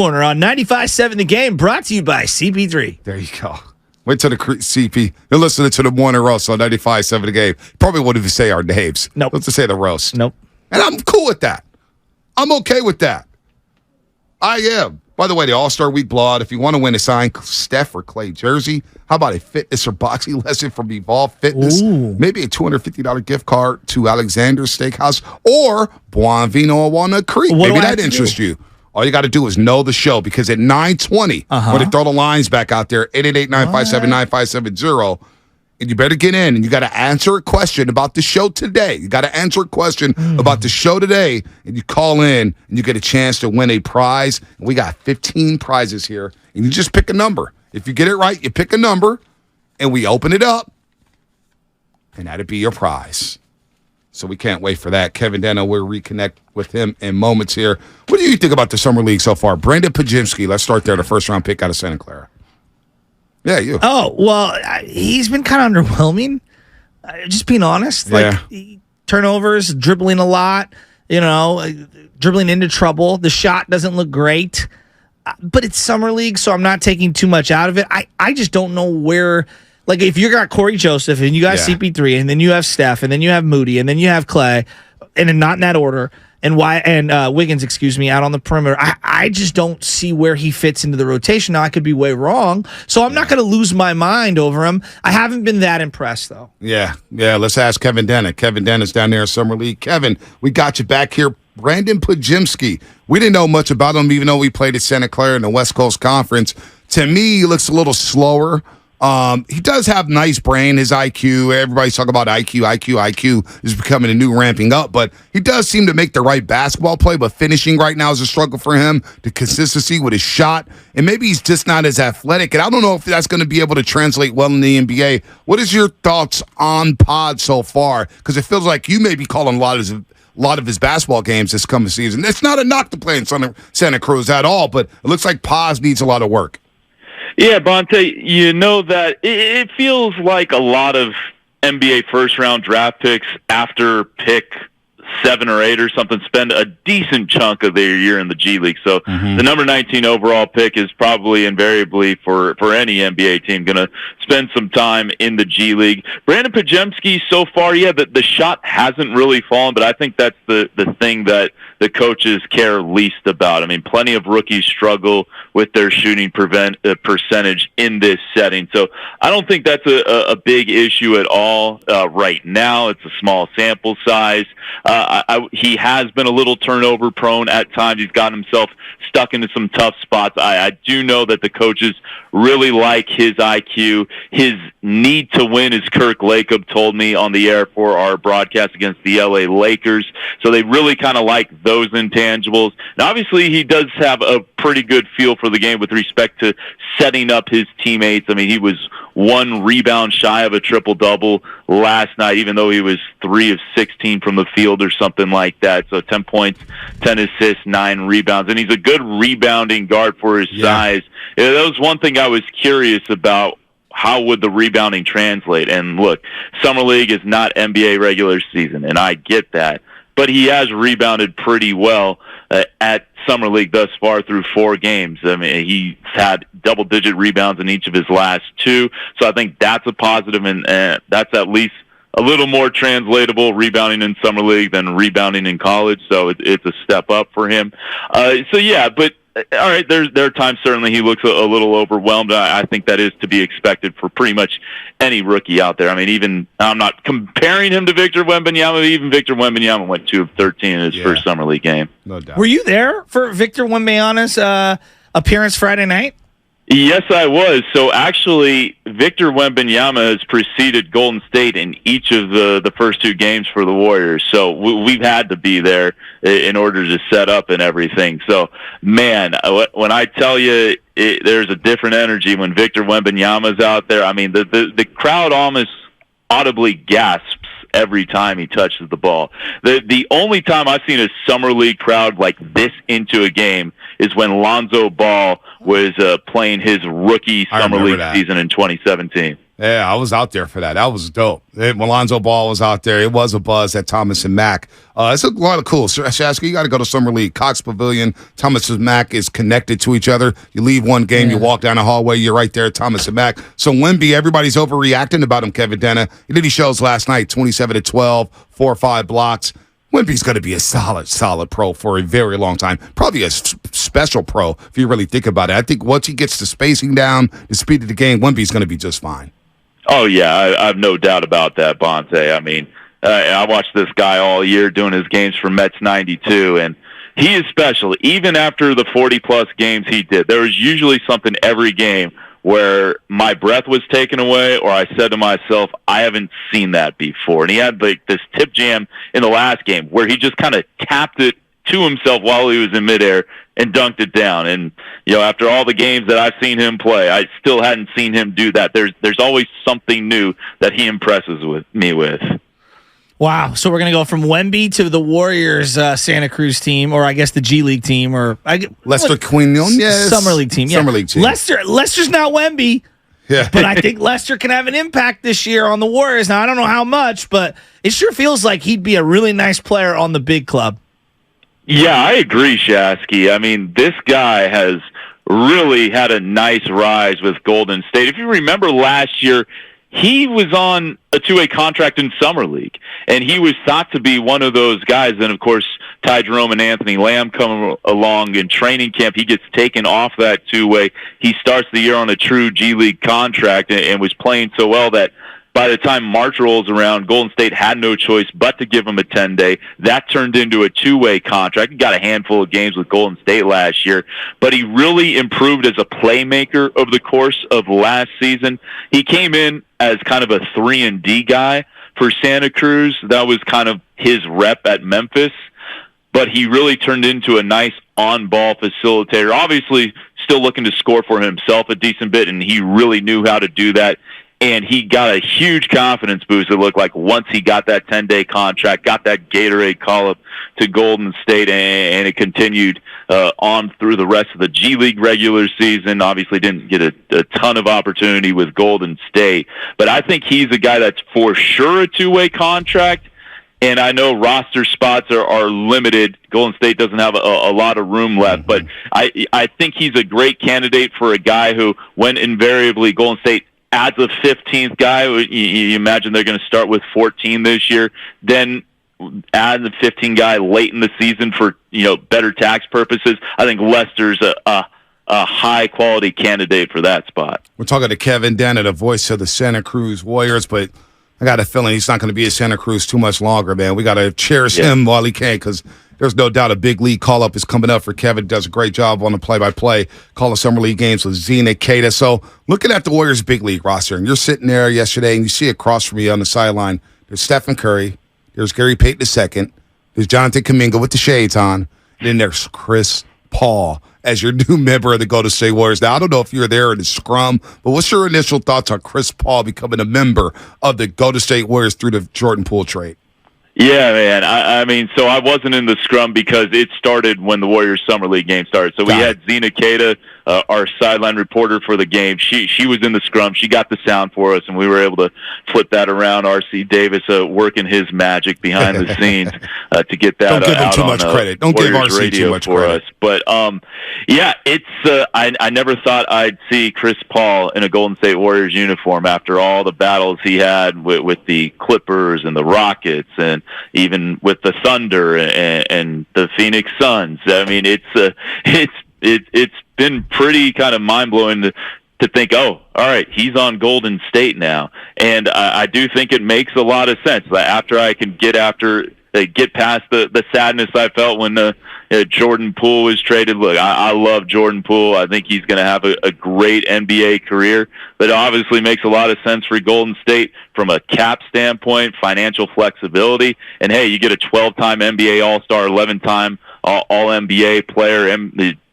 Corner on 95.7 The Game, brought to you by CP3. There you go. Went to the CP. They're listening to the morning roast on 95.7 The Game. Probably wouldn't even say our names. Nope. Let's just say the roast. Nope. And I'm cool with that. I'm okay with that. I am. By the way, the All-Star Week blowout, if you want to win a signed Steph or Clay jersey, how about a fitness or boxing lesson from Evolve Fitness? Ooh. Maybe a $250 gift card to Alexander's Steakhouse or Buon Vino on Walnut Creek. What Maybe do I have that to interests do? you. All you got to do is know the show, because at 9:20, when they throw the lines back out there, 888-957-9570, and you better get in, and you got to answer a question about the show today. You got to answer a question about the show today, and you call in, and you get a chance to win a prize. And we got 15 prizes here, and you just pick a number. If you get it right, you pick a number, and we open it up, and that'd be your prize. So we can't wait for that. Kevin Danna, we'll reconnect with him in moments here. What do you think about the Summer League so far? Brandon Pajimski, let's start there, the first-round pick out of Santa Clara. Yeah, you. Oh, well, he's been kind of underwhelming, just being honest. Yeah. Like, turnovers, dribbling a lot, dribbling into trouble. The shot doesn't look great, but it's Summer League, so I'm not taking too much out of it. I just don't know where. Like, if you got Corey Joseph and you got CP3 and then you have Steph and then you have Moody and then you have Clay, and then not in that order, and Wiggins, out on the perimeter, I just don't see where he fits into the rotation. Now, I could be way wrong, so I'm not going to lose my mind over him. I haven't been that impressed, though. Yeah. Let's ask Kevin Danna. Kevin Danna's down there in Summer League. Kevin, we got you back here. Brandon Pajimski. We didn't know much about him, even though we played at Santa Clara in the West Coast Conference. To me, he looks a little slower. He does have nice brain, his IQ. Everybody's talking about IQ. IQ is becoming a new ramping up, but he does seem to make the right basketball play, but finishing right now is a struggle for him, the consistency with his shot, and maybe he's just not as athletic, and I don't know if that's going to be able to translate well in the NBA. What is your thoughts on Pod so far? Because it feels like you may be calling a lot of his basketball games this coming season. It's not a knock to play in Santa Cruz at all, but it looks like Paz needs a lot of work. Yeah, Bonte, you know that it feels like a lot of NBA first-round draft picks after pick 7 or 8 or something spend a decent chunk of their year in the G League. So the number 19 overall pick is probably invariably for any NBA team going to spend some time in the G League. Brandon Pajimski, so far, the shot hasn't really fallen, but I think that's the thing that the coaches care least about. I mean, plenty of rookies struggle with their shooting percentage in this setting. So I don't think that's a big issue at all right now. It's a small sample size. He has been a little turnover prone at times. He's gotten himself stuck into some tough spots. I do know that the coaches really like his IQ. His need to win, as Kirk Lacob told me on the air for our broadcast against the LA Lakers. So they really kind of like those intangibles. And obviously he does have a pretty good feel for the game with respect to setting up his teammates. I mean, he was 1 rebound shy of a triple-double last night, even though he was 3 of 16 from the field or something like that. So 10 points, 10 assists, 9 rebounds. And he's a good rebounding guard for his size. Yeah, that was one thing I was curious about. How would the rebounding translate? And look, Summer League is not NBA regular season, and I get that. But he has rebounded pretty well at Summer League thus far through 4 games. I mean, he's had double-digit rebounds in each of his last 2. So I think that's a positive, and that's at least a little more translatable, rebounding in Summer League than rebounding in college. So it's a step up for him. But all right, there are times certainly he looks a little overwhelmed. I think that is to be expected for pretty much any rookie out there. I mean, I'm not comparing him to Victor Wembanyama. Even Victor Wembanyama went 2 of 13 in his first Summer League game. No doubt. Were you there for Victor Wembanyama's appearance Friday night? Yes, I was. So actually, Victor Wembanyama has preceded Golden State in each of the first 2 games for the Warriors. So we've had to be there in order to set up and everything. So, man, when I tell you there's a different energy when Victor Wembanyama's out there, I mean, the crowd almost audibly gasps every time he touches the ball. The only time I've seen a Summer League crowd like this into a game is when Lonzo Ball was playing his rookie Summer League season in 2017. Yeah, I was out there for that. That was dope. Alonzo Ball was out there. It was a buzz at Thomas and Mack. It's a lot of cool. Shasky, you got to go to Summer League. Cox Pavilion, Thomas and Mack is connected to each other. You leave one game, you walk down the hallway, you're right there at Thomas and Mack. So Wemby, everybody's overreacting about him, Kevin Danna. He did his shows last night, 27-12, 4 or 5 blocks. Wemby's going to be a solid pro for a very long time. Probably a special pro if you really think about it. I think once he gets the spacing down, the speed of the game, Wemby's going to be just fine. Oh, yeah, I have no doubt about that, Bonte. I mean, I watched this guy all year doing his games for Mets 92, and he is special. Even after the 40-plus games he did, there was usually something every game where my breath was taken away, or I said to myself, I haven't seen that before. And he had like this tip jam in the last game where he just kind of tapped it to himself while he was in midair and dunked it down. And, you know, after all the games that I've seen him play, I still hadn't seen him do that. There's always something new that he impresses me with. Wow. So we're going to go from Wemby to the Warriors Santa Cruz team, or I guess the G League team, or Lester Quinones. Summer League team. Yeah. Summer League team. Lester's not Wemby. Yeah. But I think Lester can have an impact this year on the Warriors. Now, I don't know how much, but it sure feels like he'd be a really nice player on the big club. Yeah, I agree, Shasky. I mean, this guy has really had a nice rise with Golden State. If you remember last year, he was on a two-way contract in Summer League, and he was thought to be one of those guys. And, of course, Ty Jerome and Anthony Lamb come along in training camp. He gets taken off that two-way. He starts the year on a true G League contract and was playing so well that by the time March rolls around, Golden State had no choice but to give him a 10-day. That turned into a two-way contract. He got a handful of games with Golden State last year, but he really improved as a playmaker over the course of last season. He came in as kind of a 3-and-D guy for Santa Cruz. That was kind of his rep at Memphis, but he really turned into a nice on-ball facilitator. Obviously, still looking to score for himself a decent bit, and he really knew how to do that. And he got a huge confidence boost, it looked like, once he got that 10-day contract, got that Gatorade call-up to Golden State, and it continued on through the rest of the G League regular season. Obviously didn't get a ton of opportunity with Golden State. But I think he's a guy that's for sure a two-way contract. And I know roster spots are limited. Golden State doesn't have a lot of room left. But I think he's a great candidate for a guy who, when invariably Golden State adds a 15th guy, you imagine they're going to start with 14 this year, then add the 15 guy late in the season for, you know, better tax purposes. I think Lester's a high quality candidate for that spot. We're talking to Kevin Danna, the voice of the Santa Cruz Warriors, but I got a feeling he's not going to be at Santa Cruz too much longer, man. We got to cherish him while he can, because there's no doubt a big league call-up is coming up for Kevin. Does a great job on the play-by-play, calling Summer League games with Zena Keita. So looking at the Warriors' big league roster, and you're sitting there yesterday, and you see across from you on the sideline, there's Stephen Curry, there's Gary Payton II, there's Jonathan Kuminga with the shades on, and then there's Chris Paul as your new member of the Golden State Warriors. Now, I don't know if you're there in the scrum, but what's your initial thoughts on Chris Paul becoming a member of the Golden State Warriors through the Jordan Poole trade? Yeah, man. I mean, so I wasn't in the scrum because it started when the Warriors Summer League game started. So we had Zena Keita, our sideline reporter for the game. She was in the scrum. She got the sound for us, and we were able to flip that around. R.C. Davis working his magic behind the scenes to get that Don't give him out too on much credit. Don't Warriors give R.C. radio too much for credit. us. But yeah, it's I never thought I'd see Chris Paul in a Golden State Warriors uniform after all the battles he had with the Clippers and the Rockets, and even with the Thunder and the Phoenix Suns. I mean, it's been pretty kind of mind-blowing to think, oh, all right, he's on Golden State now. And I do think it makes a lot of sense. After I can get past the sadness I felt when Jordan Poole was traded. Look, I love Jordan Poole. I think he's going to have a great NBA career. But it obviously makes a lot of sense for Golden State from a cap standpoint, financial flexibility. And, hey, you get a 12-time NBA All-Star, 11-time All-NBA player,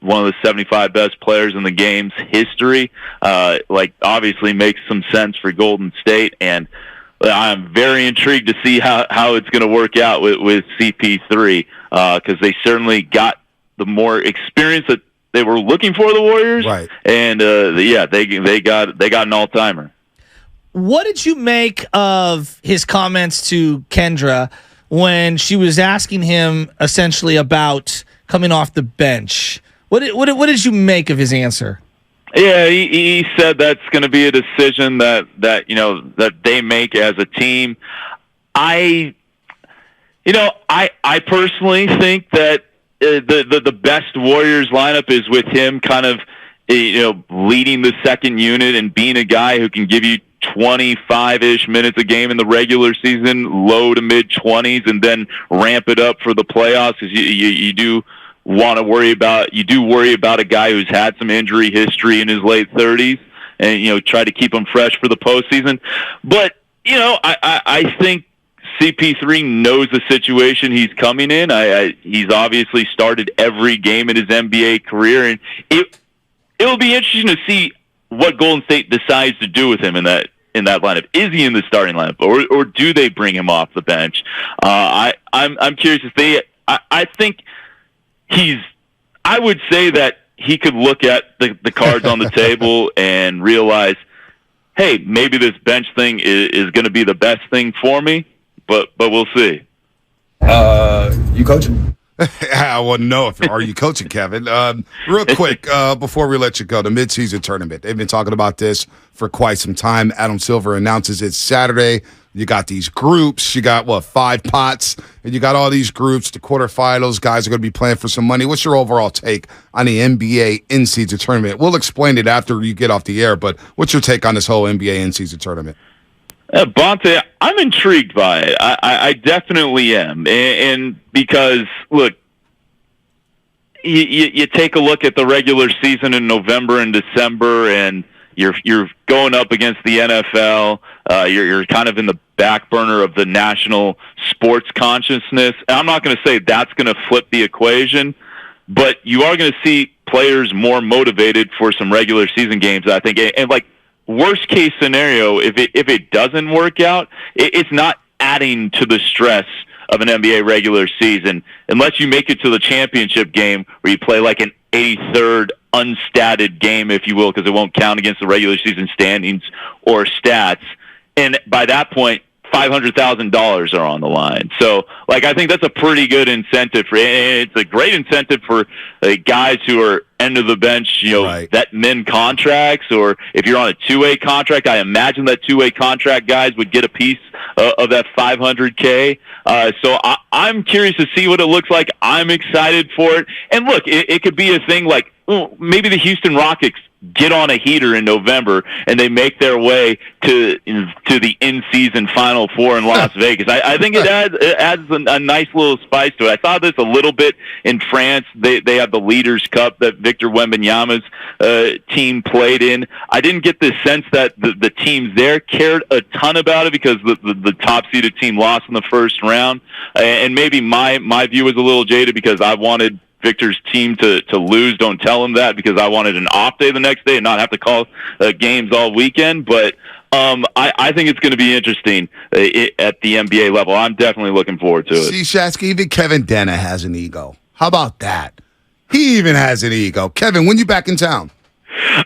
one of the 75 best players in the game's history. Obviously makes some sense for Golden State. And I'm very intrigued to see how it's going to work out with CP3 because they certainly got the more experience that they were looking for, the Warriors. Right. And they got an all-timer. What did you make of his comments to Kendra when she was asking him essentially about coming off the bench? What did you make of his answer? Yeah, he said that's going to be a decision that they make as a team. I personally think that the best Warriors lineup is with him kind of leading the second unit and being a guy who can give you 25-ish minutes a game in the regular season, low to mid-20s, and then ramp it up for the playoffs, because you do worry about a guy who's had some injury history in his late 30s, and try to keep him fresh for the postseason. But I think CP3 knows the situation he's coming in. He's obviously started every game in his NBA career, and it'll be interesting to see what Golden State decides to do with him in that lineup. Is he in the starting lineup, or do they bring him off the bench? I'm curious if I think I would say that he could look at the cards on the table and realize, hey, maybe this bench thing is going to be the best thing for me, but we'll see. You coaching? I want to know are you coaching, Kevin? Real quick, before we let you go, the midseason tournament. They've been talking about this for quite some time. Adam Silver announces it Saturday. You got these groups. You got, 5 pots, and you got all these groups, the quarterfinals. Guys are going to be playing for some money. What's your overall take on the NBA in-season tournament? We'll explain it after you get off the air, but what's your take on this whole NBA in-season tournament? Bonte, I'm intrigued by it. I definitely am. And because, look, you take a look at the regular season in November and December, and you're going up against the NFL. You're kind of in the back burner of the national sports consciousness. And I'm not going to say that's going to flip the equation, but you are going to see players more motivated for some regular season games, I think. And worst case scenario, if it doesn't work out, it's not adding to the stress of an NBA regular season, unless you make it to the championship game where you play like an 83rd unstatted game, if you will, because it won't count against the regular season standings or stats. And by that point, $500,000 are on the line. So, I think that's a pretty good incentive it's a great incentive for guys who are end of the bench, right, vet min contracts, or if you're on a two-way contract, I imagine that two-way contract guys would get a piece of that $500K. So I'm curious to see what it looks like. I'm excited for it. And look, it could be a thing like, maybe the Houston Rockets get on a heater in November and they make their way to the in-season Final Four in Las Vegas. I think it adds a nice little spice to it. I saw this a little bit in France. They have the Leaders' Cup that Victor Wembanyama's team played in. I didn't get the sense that the teams there cared a ton about it because the top-seeded team lost in the first round. And maybe my view was a little jaded because I wanted Victor's team to lose. Don't tell him that, because I wanted an off day the next day and not have to call games all weekend. But I think it's going to be interesting at the NBA level. I'm definitely looking forward to it. See, Shasky, even Kevin Danna has an ego. How about that? He even has an ego. Kevin, when you back in town?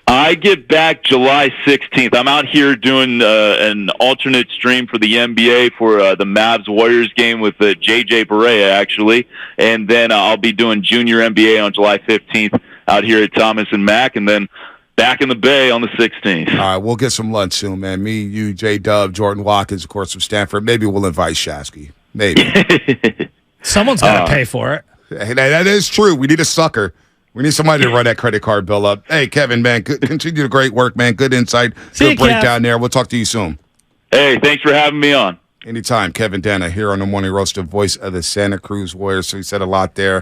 I get back July 16th. I'm out here doing an alternate stream for the NBA for the Mavs-Warriors game with J.J. Barea, actually. And then I'll be doing Junior NBA on July 15th out here at Thomas and Mack, and then back in the Bay on the 16th. All right, we'll get some lunch soon, man. Me, you, J-Dub, Jordan Watkins, of course, from Stanford. Maybe we'll invite Shasky. Maybe. Someone's got to pay for it. Hey, that is true. We need a sucker. We need somebody to run that credit card bill up. Hey, Kevin, man, continue the great work, man. Good insight. Good breakdown there. We'll talk to you soon. Hey, thanks for having me on. Anytime. Kevin Danna here on the Morning Roast, the voice of the Santa Cruz Warriors. So he said a lot there.